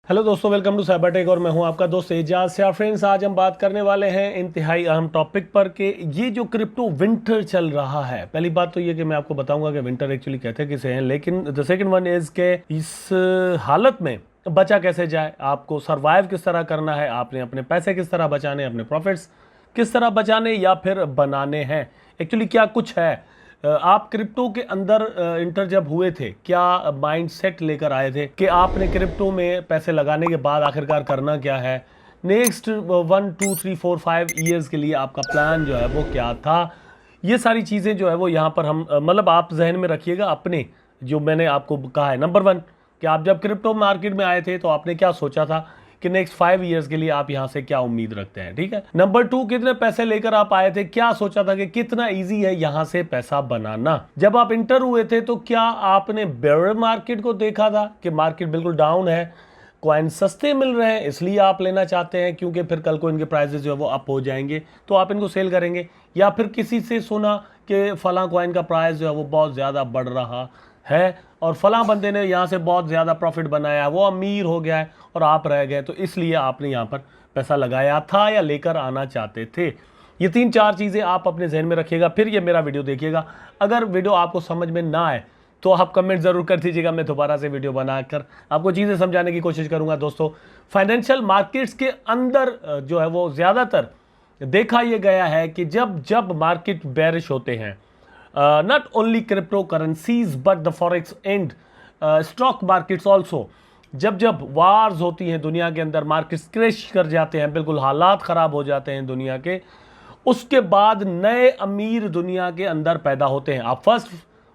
Hello दोस्तों, welcome to Cybertech और मैं हूं आपका दोस्त एजाज से। फ्रेंड्स, आज हम बात करने वाले हैं इंतहाई अहम टॉपिक पर कि ये जो क्रिप्टो विंटर चल रहा है। पहली बात तो ये कि मैं आपको बताऊंगा कि विंटर एक्चुअली कहते किसे हैं, लेकिन द सेकंड वन इज के इस हालत में बचा कैसे जाए, आपको सरवाइव किस तरह करना है, आपने अपने पैसे किस तरह बचाने, अपने प्रॉफिट्स किस तरह बचाने या फिर बनाने हैं, एक्चुअली क्या कुछ है। आप क्रिप्टो के अंदर इंटर जब हुए थे, क्या माइंड सेट लेकर आए थे कि आपने क्रिप्टो में पैसे लगाने के बाद आखिरकार करना क्या है, नेक्स्ट 1 2 3 4 5 ईयर्स के लिए आपका प्लान जो है वो क्या था। ये सारी चीज़ें जो है वो यहाँ पर हम मतलब आप जहन में रखिएगा अपने, जो मैंने आपको कहा है। नंबर वन, कि आप जब क्रिप्टो मार्केट में आए थे तो आपने क्या सोचा था कि नेक्स्ट 5 ईयर्स के लिए आप यहां से क्या उम्मीद रखते हैं, ठीक है। नंबर टू, कितने पैसे लेकर आप आए थे, क्या सोचा था कि कितना इजी है यहां से पैसा बनाना। जब आप इंटर हुए थे तो क्या आपने बेयर मार्केट को देखा था कि मार्केट बिल्कुल डाउन है, कॉइन सस्ते मिल रहे हैं इसलिए आप लेना चाहते हैं क्योंकि फिर कल को इनके प्राइसेस जो है वो अप हो जाएंगे तो आप इनको सेल करेंगे, या फिर किसी से सुना कि फला कॉइन का प्राइस जो है वो बहुत ज़्यादा बढ़ रहा है और फला बंदे ने यहाँ से बहुत ज़्यादा प्रॉफिट बनाया, वो अमीर हो गया है और आप रह गए, तो इसलिए आपने यहाँ पर पैसा लगाया था या लेकर आना चाहते थे। ये 3 4 चीज़ें आप अपने जहन में रखिएगा, फिर ये मेरा वीडियो देखिएगा। अगर वीडियो आपको समझ में ना आए तो आप कमेंट ज़रूर कर दीजिएगा, मैं दोबारा से वीडियो बनाकर आपको चीज़ें समझाने की कोशिश करूँगा। दोस्तों, फाइनेंशियल मार्केट्स के अंदर जो है वो ज़्यादातर देखा यह गया है कि जब जब मार्केट बेरिश होते हैं, not only cryptocurrencies but the forex and stock markets also, जब जब वार्स होती हैं दुनिया के अंदर, मार्केट्स क्रैश कर जाते हैं, बिल्कुल हालात ख़राब हो जाते हैं दुनिया के, उसके बाद नए अमीर दुनिया के अंदर पैदा होते हैं। आप फर्स्ट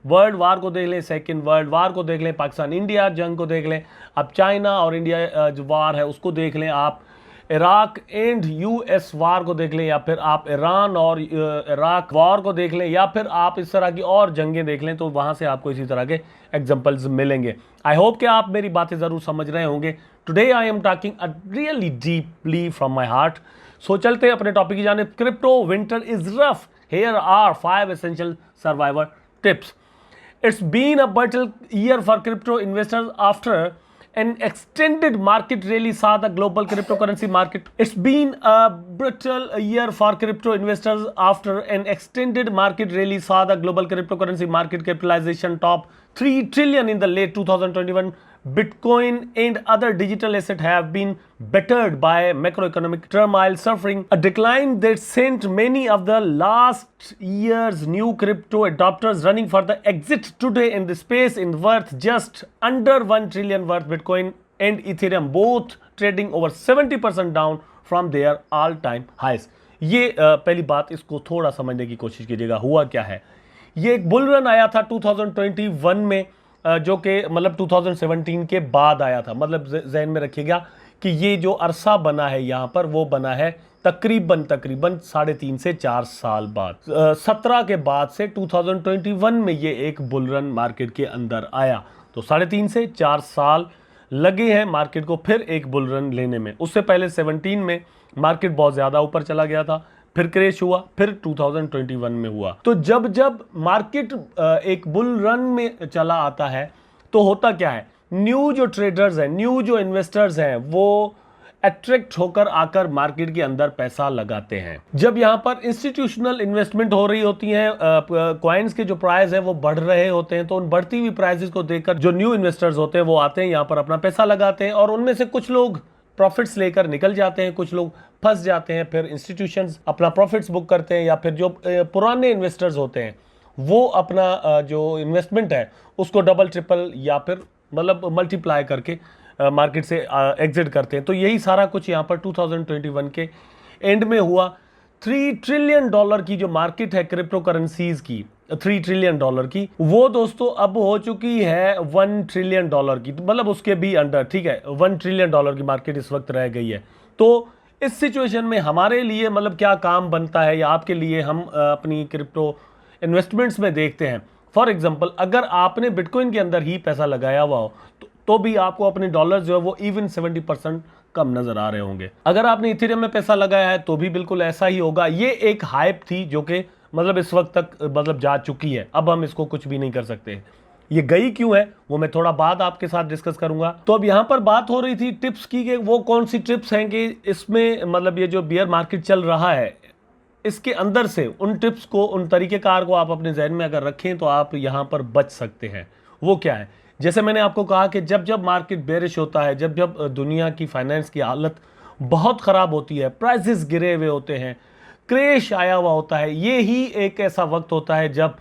वर्ल्ड वार को देख लें, सेकेंड वर्ल्ड वार को देख लें, पाकिस्तान इंडिया जंग को देख लें, अब चाइना और इंडिया जो वार है उसको देख लें, आप इराक एंड यूएस वार को देख लें, या फिर आप ईरान और इराक वार को देख लें, या फिर आप इस तरह की और जंगें देख लें, तो वहाँ से आपको इसी तरह के एग्जांपल्स मिलेंगे। आई होप कि आप मेरी बातें ज़रूर समझ रहे होंगे। Today I am talking really deeply from my heart. So चलते हैं अपने टॉपिक की जानिब। Crypto winter is rough, here are 5 essential survivor tips. It's been a brutal year for crypto investors after an extended market rally saw the global cryptocurrency market. It's been a brutal year for crypto investors after an extended market rally saw the global cryptocurrency market capitalization top 3 trillion in the late 2021. Bitcoin and other digital assets have been battered by macroeconomic turmoil, suffering a decline that sent many of the last year's new crypto adopters running for the exit. Today in the space in worth just under 1 trillion worth, Bitcoin and Ethereum both trading over 70% down from their all-time highs. ये पहली बात, इसको थोड़ा समझने की कोशिश कीजिएगा। हुआ क्या है, ये एक बुल रन आया था 2021 में, जो कि मतलब 2017 के बाद आया था। मतलब जहन में रखिएगा कि ये जो अरसा बना है यहाँ पर, वो बना है तकरीबन 3.5 से 4 साल बाद। 17 के बाद से 2021 में ये एक बुल रन मार्केट के अंदर आया, तो 3.5 से 4 साल लगे हैं मार्केट को फिर एक बुल रन लेने में। उससे पहले 17 में मार्केट बहुत ज़्यादा ऊपर चला गया था, फिर क्रैश हुआ, फिर 2021 में हुआ। तो जब जब मार्केट एक बुल रन में चला आता है तो होता क्या है, न्यू जो ट्रेडर्स हैं, न्यू जो इन्वेस्टर्स हैं, वो अट्रैक्ट होकर आकर मार्केट के अंदर पैसा लगाते हैं। जब यहां पर इंस्टीट्यूशनल इन्वेस्टमेंट हो रही होती है, कॉइन्स के जो प्राइस है वो बढ़ रहे होते हैं, तो उन बढ़ती हुई प्राइसेस को देखकर जो न्यू इन्वेस्टर्स होते हैं वो आते हैं, यहां पर अपना पैसा लगाते हैं, और उनमें से कुछ लोग प्रॉफिट्स लेकर निकल जाते हैं, कुछ लोग फंस जाते हैं, फिर इंस्टीट्यूशंस अपना प्रॉफिट्स बुक करते हैं, या फिर जो पुराने इन्वेस्टर्स होते हैं वो अपना जो इन्वेस्टमेंट है उसको डबल ट्रिपल या फिर मतलब मल्टीप्लाई करके मार्केट से एग्जिट करते हैं। तो यही सारा कुछ यहाँ पर 2021 के एंड में हुआ। $3 ट्रिलियन की जो मार्केट है क्रिप्टो करेंसीज की, $3 ट्रिलियन की, वो दोस्तों अब हो चुकी है $1 ट्रिलियन की, मतलब उसके भी अंडर, ठीक है। $1 ट्रिलियन की मार्केट इस वक्त रह गई है। तो इस सिचुएशन में हमारे लिए मतलब क्या काम बनता है, या आपके लिए हम अपनी क्रिप्टो इन्वेस्टमेंट्स में देखते हैं। फॉर एग्जांपल, अगर आपने बिटकॉइन के अंदर ही पैसा लगाया हुआ हो तो भी आपको अपने डॉलर जो है वो इवन 70% कम नजर आ रहे होंगे। अगर आपने इथेरियम में पैसा लगाया है तो भी बिल्कुल ऐसा ही होगा। ये एक हाइप थी जो कि मतलब इस वक्त तक मतलब जा चुकी है, अब हम इसको कुछ भी नहीं कर सकते। ये गई क्यों है वो मैं थोड़ा बाद आपके साथ डिस्कस करूंगा। तो अब यहाँ पर बात हो रही थी टिप्स की कि वो कौन सी टिप्स हैं कि इसमें मतलब ये जो बियर मार्केट चल रहा है इसके अंदर से उन टिप्स को, उन तरीक़ेकार को आप अपने जहन में अगर रखें तो आप यहाँ पर बच सकते हैं। वो क्या है? जैसे मैंने आपको कहा कि जब जब मार्केट बेरिश होता है, जब जब दुनिया की फाइनेंस की हालत बहुत ख़राब होती है, प्राइसेस गिरे हुए होते हैं, क्रैश आया हुआ होता है, ये ही एक ऐसा वक्त होता है जब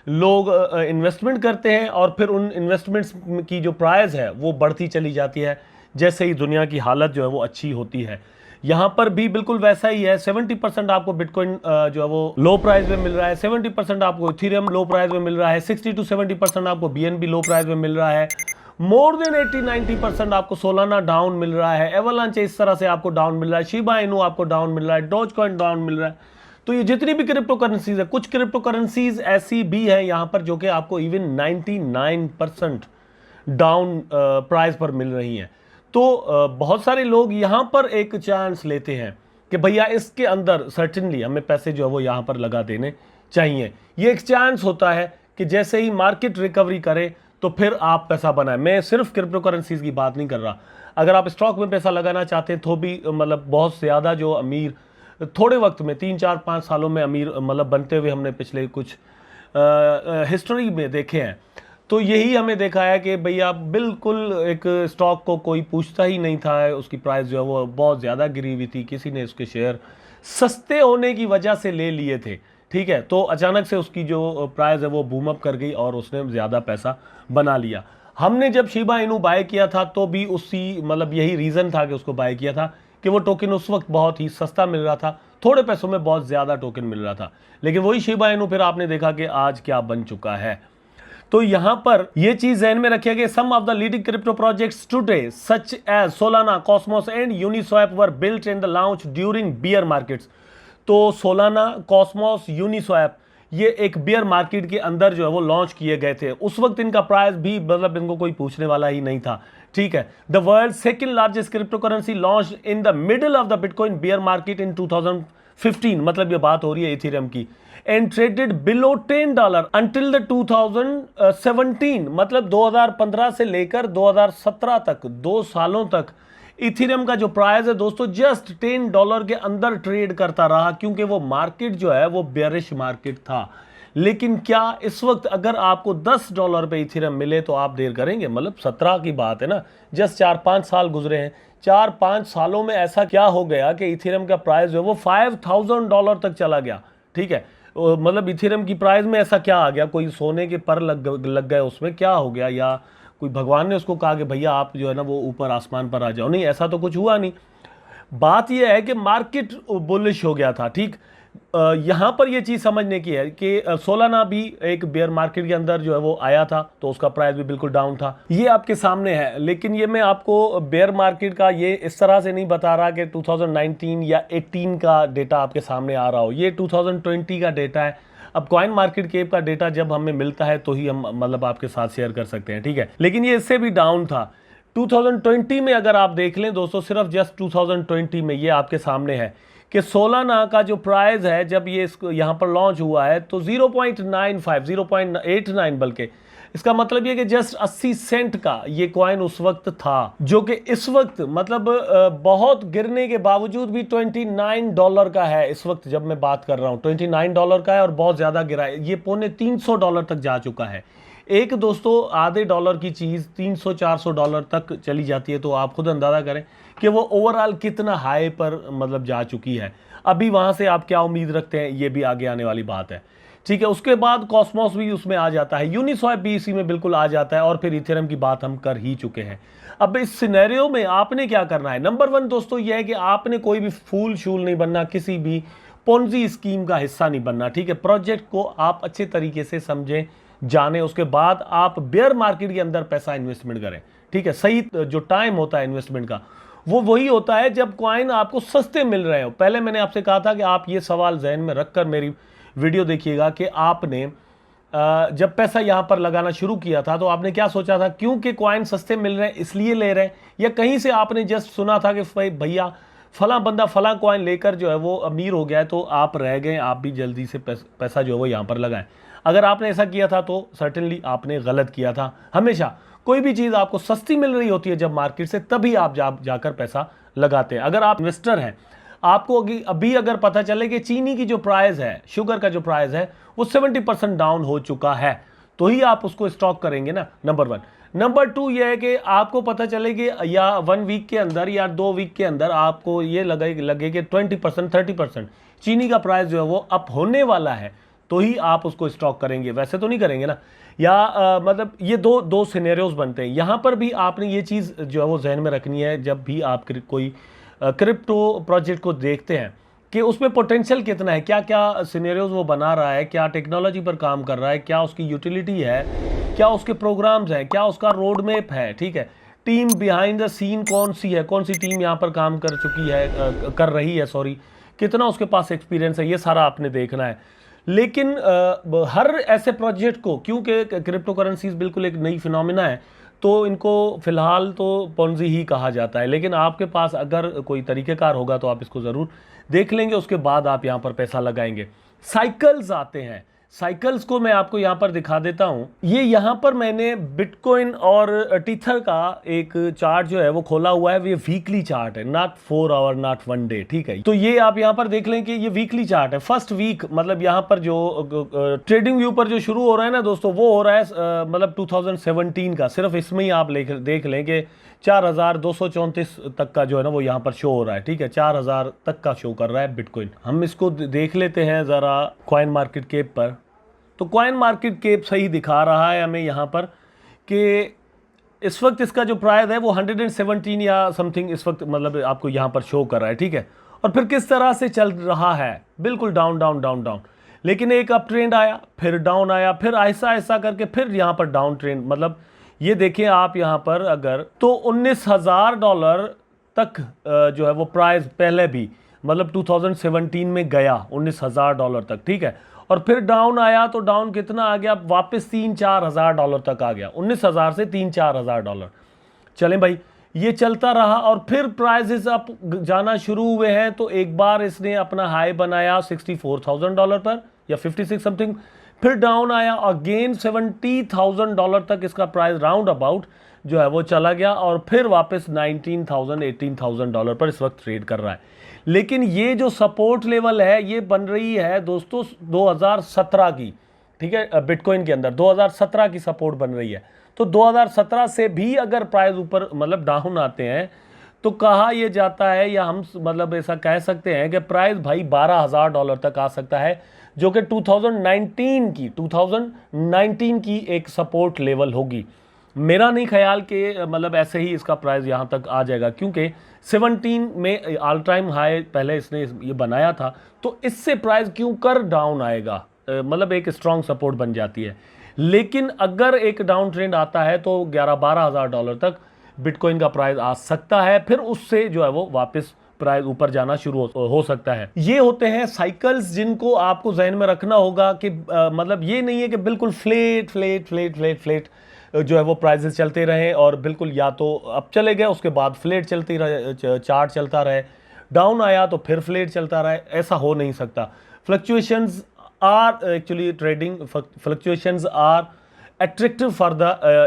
लोग इन्वेस्टमेंट करते हैं और फिर उन इन्वेस्टमेंट्स की जो प्राइस है वो बढ़ती चली जाती है जैसे ही दुनिया की हालत जो है वो अच्छी होती है। यहाँ पर भी बिल्कुल वैसा ही है। 70% आपको बिटकॉइन जो है वो लो प्राइस में मिल रहा है, 70% आपको इथेरियम लो प्राइस में मिल रहा है, 60 to 70% आपको बीएनबी लो प्राइस में मिल रहा है, मोर देन 80-90% आपको सोलाना डाउन मिल रहा है, एवलांच इस तरह से आपको डाउन मिल रहा है, शिबा इनू आपको डाउन मिल रहा है, डॉज कॉइन डाउन मिल रहा है। तो ये जितनी भी क्रिप्टो करेंसीज है, कुछ क्रिप्टो करेंसीज ऐसी भी है यहाँ पर जो कि आपको इवन 99% डाउन प्राइस पर मिल रही हैं। तो बहुत सारे लोग यहाँ पर एक चांस लेते हैं कि भैया इसके अंदर सर्टेनली हमें पैसे जो है वो यहाँ पर लगा देने चाहिए। ये एक चांस होता है कि जैसे ही मार्केट रिकवरी करे तो फिर आप पैसा बनाएं। मैं सिर्फ क्रिप्टो करेंसीज की बात नहीं कर रहा, अगर आप स्टॉक में पैसा लगाना चाहते हैं तो भी मतलब बहुत ज़्यादा जो अमीर थोड़े वक्त में 3-4-5 सालों में अमीर मतलब बनते हुए हमने पिछले कुछ हिस्ट्री में देखे हैं। तो यही हमें देखा है कि भैया बिल्कुल एक स्टॉक को कोई पूछता ही नहीं था, उसकी प्राइस जो है वो बहुत ज़्यादा गिरी हुई थी, किसी ने उसके शेयर सस्ते होने की वजह से ले लिए थे, ठीक है। तो अचानक से उसकी जो प्राइस है वो बूम अप कर गई और उसने ज़्यादा पैसा बना लिया। हमने जब शिबा इनू बाय किया था तो भी उसी मतलब यही रीज़न था कि उसको बाय किया था कि वो टोकन उस वक्त बहुत ही सस्ता मिल रहा था, थोड़े पैसों में बहुत ज़्यादा टोकन मिल रहा था। लेकिन वही शिबा इनू फिर आपने देखा कि आज क्या बन चुका है। तो यहां पर यह चीज ज़हन में रखिए कि some of the leading crypto projects today such as Solana, Cosmos and Uniswap were built in the launch during bear markets. तो सोलाना, कॉस्मोस, यूनिस्वैप ये एक बियर मार्केट के अंदर जो है वो लॉन्च किए गए थे। उस वक्त इनका प्राइस भी मतलब इनको कोई पूछने वाला ही नहीं था, ठीक है। The world second largest crypto currency launch in the middle of the bitcoin beer market in 2015, मतलब ये बात हो रही है इथेरियम की, and traded below $10 until the 2017, मतलब 2015 से लेकर 2017 तक 2 सालों तक इथेरियम का जो प्राइस है दोस्तों जस्ट $10 के अंदर ट्रेड करता रहा, क्योंकि वो मार्केट जो है वो बेयरिश मार्केट था। लेकिन क्या इस वक्त अगर आपको $10 पे इथेरियम मिले तो आप देर करेंगे? मतलब 17 की बात है ना, जस्ट 4-5 साल गुजरे हैं, 4-5 सालों में ऐसा क्या हो गया कि इथेरियम का प्राइस जो है वो $5000 तक चला गया, ठीक है। मतलब इथेरियम की प्राइस में ऐसा क्या आ गया? कोई सोने के पर लग गए, उसमें क्या हो गया? या कोई भगवान ने उसको कहा कि भैया आप जो है ना वो ऊपर आसमान पर आ जाओ? नहीं, ऐसा तो कुछ हुआ नहीं। बात यह है कि मार्केट बुलिश हो गया था, ठीक। यहाँ पर यह चीज़ समझने की है कि सोलाना भी एक बेयर मार्केट के अंदर जो है वो आया था तो उसका प्राइस भी बिल्कुल डाउन था, ये आपके सामने है। लेकिन ये मैं आपको बेयर मार्केट का ये इस तरह से नहीं बता रहा कि 2019 या 18 का डेटा आपके सामने आ रहा हो, ये 2020 का डेटा है। अब कॉइन मार्केट कैप का डेटा जब हमें मिलता है तो ही हम मतलब आपके साथ शेयर कर सकते हैं, ठीक है। लेकिन ये इससे भी डाउन था 2020 में। अगर आप देख लें दोस्तों, सिर्फ जस्ट 2020 में ये आपके सामने है कि सोलाना का जो प्राइस है जब ये यहाँ पर लॉन्च हुआ है तो 0.95, 0.89 बल्कि, इसका मतलब ये कि जस्ट 80 सेंट का ये कॉइन उस वक्त था, जो कि इस वक्त मतलब बहुत गिरने के बावजूद भी $29 का है। इस वक्त जब मैं बात कर रहा हूँ $29 का है और बहुत ज़्यादा गिरा है, ये $350 तक जा चुका है। एक दोस्तों आधे डॉलर की चीज़ $300-400 तक चली जाती है, तो आप खुद अंदाज़ा करें कि वो ओवरऑल कितना हाई पर मतलब जा चुकी है। अभी वहाँ से आप क्या उम्मीद रखते हैं, ये भी आगे आने वाली बात है, ठीक है। उसके बाद कॉस्मोस भी उसमें आ जाता है, यूनिस्वैप भी इसी में बिल्कुल आ जाता है, और फिर इथेरियम की बात हम कर ही चुके हैं। अब इस सिनेरियो में आपने क्या करना है? नंबर 1 दोस्तों यह है कि आपने कोई भी फूल शूल नहीं बनना, किसी भी पोंजी स्कीम का हिस्सा नहीं बनना, ठीक है। प्रोजेक्ट को आप अच्छे तरीके से समझें, जाने, उसके बाद आप बेयर मार्केट के अंदर पैसा इन्वेस्टमेंट करें, ठीक है। सही जो टाइम होता है इन्वेस्टमेंट का वो वही होता है जब कॉइन आपको सस्ते मिल रहे हो। पहले मैंने आपसे कहा था कि आप ये सवाल जहन में रखकर मेरी वीडियो देखिएगा कि आपने जब पैसा यहाँ पर लगाना शुरू किया था तो आपने क्या सोचा था? क्योंकि कॉइन सस्ते मिल रहे हैं इसलिए ले रहे हैं, या कहीं से आपने जस्ट सुना था कि भैया फला बंदा फला कॉइन लेकर जो है वो अमीर हो गया है तो आप रह गए, आप भी जल्दी से पैसा जो है वो यहाँ पर लगाएं। अगर आपने ऐसा किया था तो सर्टेनली आपने गलत किया था। हमेशा कोई भी चीज़ आपको सस्ती मिल रही होती है जब मार्केट से, तभी आप जाकर पैसा लगाते हैं। अगर आप इन्वेस्टर हैं, आपको अभी अगर पता चले कि चीनी की जो प्राइस है, शुगर का जो प्राइस है वो 70% डाउन हो चुका है, तो ही आप उसको स्टॉक करेंगे ना, नंबर 1। नंबर 2 ये है कि आपको पता चले कि या 1 वीक के अंदर या 2 वीक के अंदर आपको ये लगे कि 20% 30% चीनी का प्राइस जो है वो अप होने वाला है, तो ही आप उसको स्टॉक करेंगे, वैसे तो नहीं करेंगे ना। या मतलब ये दो सिनेरियोज बनते हैं। यहाँ पर भी आपने ये चीज़ जो है वो जहन में रखनी है जब भी आप कोई क्रिप्टो प्रोजेक्ट को देखते हैं कि उसमें पोटेंशियल कितना है, क्या क्या सिनेरियोज वो बना रहा है, क्या टेक्नोलॉजी पर काम कर रहा है, क्या उसकी यूटिलिटी है, क्या उसके प्रोग्राम्स हैं, क्या उसका रोड मैप है, ठीक है, टीम बिहाइंड द सीन कौन सी है, कौन सी टीम यहाँ पर काम कर चुकी है, कर रही है, सॉरी, कितना उसके पास एक्सपीरियंस है, ये सारा आपने देखना है। लेकिन हर ऐसे प्रोजेक्ट को, क्योंकि क्रिप्टो करेंसीज बिल्कुल एक नई फिनोमिना है, तो इनको फिलहाल तो पोंजी ही कहा जाता है। लेकिन आपके पास अगर कोई तरीक़ेकार होगा तो आप इसको ज़रूर देख लेंगे, उसके बाद आप यहाँ पर पैसा लगाएंगे। साइकिल्स आते हैं, साइकिल्स को मैं आपको यहाँ पर दिखा देता हूँ। ये यहाँ पर मैंने बिटकॉइन और टीथर का एक चार्ट जो है वो खोला हुआ है। ये वीकली चार्ट है, नॉट 4 आवर, नॉट 1 डे, ठीक है। तो ये आप यहाँ पर देख लें कि ये वीकली चार्ट है। फर्स्ट वीक मतलब यहाँ पर जो ट्रेडिंग व्यू पर जो शुरू हो रहा है ना दोस्तों, वो हो रहा है मतलब 2017 का। सिर्फ इसमें ही आप देख लें कि 4234 तक का जो है ना वो यहाँ पर शो हो रहा है, ठीक है, 4000 तक का शो कर रहा है बिटकॉइन। हम इसको देख लेते हैं ज़रा कॉइन मार्केट कैप पर। तो कॉइन मार्केट कैप सही दिखा रहा है हमें यहाँ पर कि इस वक्त इसका जो प्राइस है वो 117 या समथिंग इस वक्त मतलब आपको यहाँ पर शो कर रहा है, ठीक है। और फिर किस तरह से चल रहा है, बिल्कुल डाउन डाउन डाउन डाउन, लेकिन एक अप ट्रेंड आया, फिर डाउन आया, फिर ऐसा ऐसा करके फिर यहाँ पर डाउन ट्रेंड। मतलब ये देखें आप यहाँ पर अगर तो $19,000 तक जो है वो प्राइस पहले भी मतलब 2017 में गया $19,000 तक, ठीक है। और फिर डाउन आया तो डाउन कितना आ गया, वापस $3-4,000 तक आ गया, 19,000 से $3-4,000। चलें भाई, ये चलता रहा और फिर प्राइसेस अप जाना शुरू हुए हैं। तो एक बार इसने अपना हाई बनाया $64,000 पर या 56 समथिंग, फिर डाउन आया, अगेन $70,000 तक इसका प्राइस राउंड अबाउट जो है वो चला गया और फिर वापस $19,000 $18,000 पर इस वक्त ट्रेड कर रहा है। लेकिन ये जो सपोर्ट लेवल है ये बन रही है दोस्तों 2017 की, ठीक है, बिटकॉइन के अंदर 2017 की सपोर्ट बन रही है। तो 2017 से भी अगर प्राइस ऊपर मतलब डाउन आते हैं तो कहा यह जाता है या हम मतलब ऐसा कह सकते हैं कि प्राइस भाई $12,000 तक आ सकता है, जो कि 2019 की एक सपोर्ट लेवल होगी। मेरा नहीं ख्याल कि मतलब ऐसे ही इसका प्राइस यहाँ तक आ जाएगा, क्योंकि 17 में ऑल टाइम हाई पहले इसने ये बनाया था, तो इससे प्राइस क्यों कर डाउन आएगा, मतलब एक स्ट्रॉन्ग सपोर्ट बन जाती है। लेकिन अगर एक डाउन ट्रेंड आता है तो 11-12 हज़ार डॉलर तक बिटकॉइन का प्राइस आ सकता है, फिर उससे जो है वो वापस प्राइस ऊपर जाना शुरू हो सकता है। ये होते हैं साइकिल्स जिनको आपको जहन में रखना होगा कि मतलब ये नहीं है कि बिल्कुल flat flat flat flat flat जो है वो प्राइसेस चलते रहे और बिल्कुल या तो अप चले गए उसके बाद फ्लेट चलती रहे, चार्ट चलता रहे, डाउन आया तो फिर फ्लेट चलता रहे, ऐसा हो नहीं सकता। Fluctuations are actually trading, fluctuations are attractive for the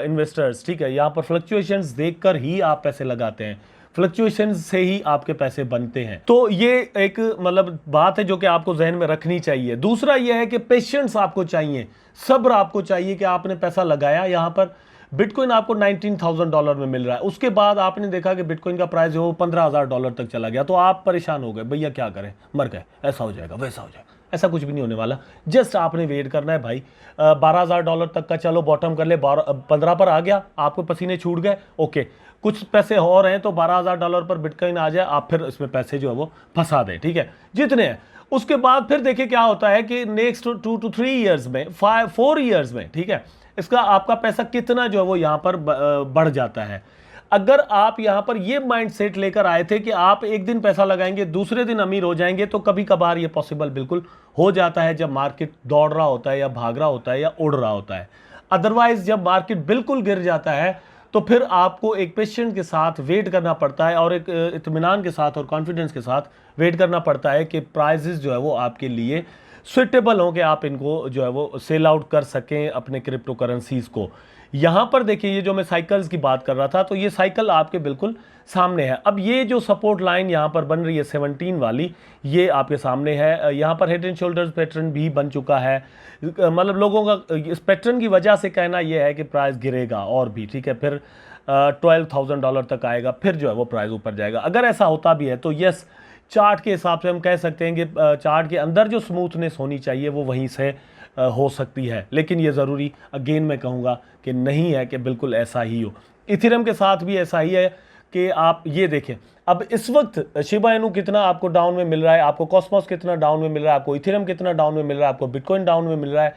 investors, ठीक है। यहाँ पर फ्लक्चुएशंस देखकर ही आप पैसे लगाते हैं, फ्लक्चुएशंस से ही आपके पैसे बनते हैं। तो ये एक मतलब बात है जो कि आपको जहन में रखनी चाहिए। दूसरा ये है कि पेशेंस आपको चाहिए, सब्र आपको चाहिए कि आपने पैसा लगाया, यहाँ पर बिटकॉइन आपको $19,000 में मिल रहा है, उसके बाद आपने देखा कि बिटकॉइन का प्राइस जो $15,000 तक चला गया, तो आप परेशान हो गए, भैया क्या करें, मर गए, ऐसा हो जाएगा वैसा हो जाएगा। ऐसा कुछ भी नहीं होने वाला, जस्ट आपने वेट करना है भाई। $12,000 तक का चलो बॉटम कर ले, 15 पर आ गया, आपको पसीने छूट गए, ओके, कुछ पैसे और हैं तो $12,000 पर बिटकॉइन आ जाए, आप फिर इसमें पैसे जो है वो फंसा दें, ठीक है, जितने हैं। उसके बाद फिर देखिए क्या होता है कि नेक्स्ट 2 to 3 ईयर्स में, 4 ईयर्स में, ठीक है, इसका आपका पैसा कितना जो है वो यहाँ पर बढ़ जाता है। अगर आप यहाँ पर ये माइंडसेट लेकर आए थे कि आप एक दिन पैसा लगाएंगे दूसरे दिन अमीर हो जाएंगे, तो कभी कभार ये पॉसिबल बिल्कुल हो जाता है जब मार्केट दौड़ रहा होता है या भाग रहा होता है या उड़ रहा होता है। अदरवाइज जब मार्केट बिल्कुल गिर जाता है तो फिर आपको एक पेशेंस के साथ वेट करना पड़ता है और एक इत्मीनान के साथ और कॉन्फिडेंस के साथ वेट करना पड़ता है कि प्राइजेस जो है वो आपके लिए सुइटेबल हों कि आप इनको जो है वो सेल आउट कर सकें अपने क्रिप्टो करेंसीज को। यहां पर देखिए, ये जो मैं साइकिल्स की बात कर रहा था, तो ये साइकिल आपके बिल्कुल सामने है। अब ये जो सपोर्ट लाइन यहां पर बन रही है 17 वाली, ये आपके सामने है। यहां पर हेड एंड शोल्डर्स पैटर्न भी बन चुका है। मतलब लोगों का इस पैटर्न की वजह से कहना यह है कि प्राइस गिरेगा और भी, ठीक है, फिर $12,000 तक आएगा, फिर जो है वो प्राइस ऊपर जाएगा। अगर ऐसा होता भी है तो यस, चार्ट के हिसाब से हम कह सकते हैं कि चार्ट के अंदर जो स्मूथनेस होनी चाहिए वो वहीं से हो सकती है, लेकिन ये ज़रूरी अगेन मैं कहूँगा कि नहीं है कि बिल्कुल ऐसा ही हो। इथेरियम के साथ भी ऐसा ही है कि आप ये देखें, अब इस वक्त शिबा इनू कितना आपको डाउन में मिल रहा है, आपको कॉस्मोस कितना डाउन में मिल रहा है, आपको इथेरियम कितना डाउन में मिल रहा है, आपको बिटकॉइन डाउन में मिल रहा है,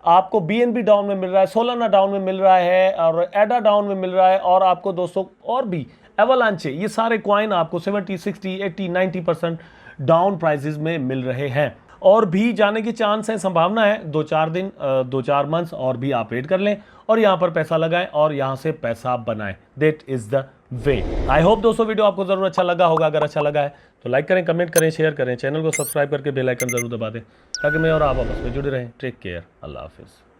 आपको BNB डाउन में मिल रहा है, सोलाना डाउन में मिल रहा है, और एडा डाउन में मिल रहा है, और आपको दोस्तों और भी एवलांचे, ये सारे कॉइन आपको 70, 60, 80, 90% डाउन प्राइसेस में मिल रहे हैं। और भी जाने की चांस है, संभावना है 2-4 दिन, 2-4 मंथ्स और भी आप वेट कर लें और यहाँ पर पैसा लगाएं और यहाँ से पैसा बनाएं। That is the way. I hope दोस्तों वीडियो आपको जरूर अच्छा लगा होगा। अगर अच्छा लगा है तो लाइक करें, कमेंट करें, शेयर करें, चैनल को सब्सक्राइब करके बेल आइकन जरूर दबा दें ताकि मैं और आप आपस में जुड़े रहें। टेक केयर, अल्लाह हाफिज़।